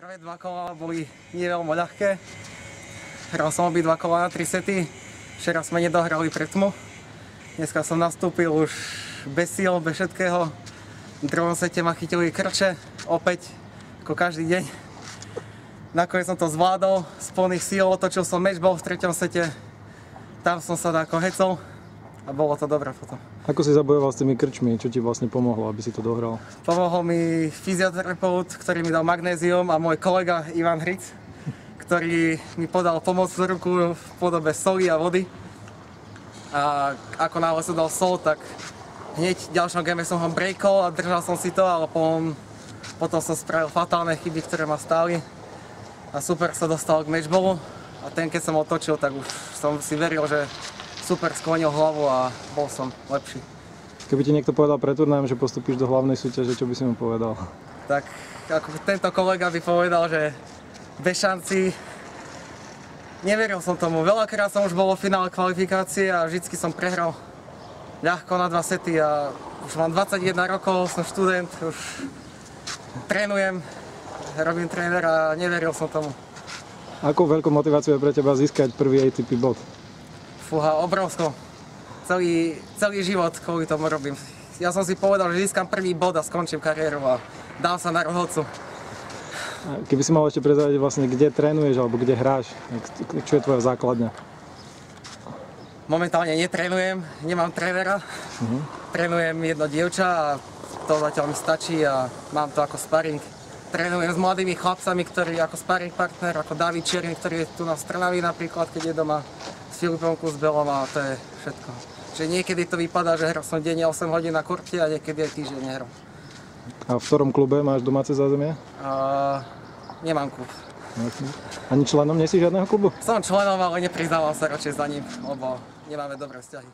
Prvé dva kola boli nie veľmi ľahké. Hral som obidva kola na 3 sety. Včera sme nedohrali pre tmu. Dneska som nastúpil už bez síl, bez všetkého. V druhom sete ma chytili krče, opäť, ako každý deň. Nakoniec som to zvládol, z plných síl otočil som matchball v treťom sete. Tam som sa ako hecol a bolo to dobré potom. Ako si zabojoval s tými krčmi? Čo ti vlastne pomohlo, aby si to dohral? Pomohol mi fyzioterapeut, ktorý mi dal magnézium, a môj kolega Ivan Hric, ktorý mi podal pomocnú ruku v podobe soli a vody. A ako náhle som dal sol, tak hneď v ďalšom game som ho breakol a držal som si to, ale potom som spravil fatálne chyby, ktoré ma stáli. A super sa dostal k matchballu a ten, keď som otočil, tak už som si veril, že super sklonil hlavu a bol som lepší. Keby ti niekto povedal pred turnajem, že postupíš do hlavnej súťaže, čo by si mu povedal? Tak ako tento kolega by povedal, že bez šanci. Neveril som tomu. Veľakrát som už bol vo finále kvalifikácie a vždycky som prehral ľahko na 2 sety a už mám 21 rokov, som študent, už trénujem, robím trénera a neveril som tomu. Akú veľkú motiváciu je pre teba získať prvý ATP bod? Fúha, obrovskou. Celý život kvôli tomu robím. Ja som si povedal, že získam prvý bod a skončím kariéru a dám sa na rohovcu. Keby si mal ešte prezradiť vlastne, kde trénuješ alebo kde hráš, čo je tvoja základňa? Momentálne netrénujem, nemám trénera. Trénujem jedno dievča a to zatiaľ mi stačí a mám to ako sparing. Trénujem s mladými chlapcami, ktorí ako sparing partner, ako David Čierny, ktorý je tu na Strnavi napríklad, keď je doma s Filipom Kuzbelom, a to je všetko. Čiže niekedy to vypadá, že hral som denne 8 hodín na kurte a niekedy aj týždeň nehral. A v ktorom klube máš domáce zázemie? Nemám klub. Ani členom nie si žiadneho klubu? Som členom, ale nepriznávam sa radšej za ním, lebo nemáme dobré vzťahy.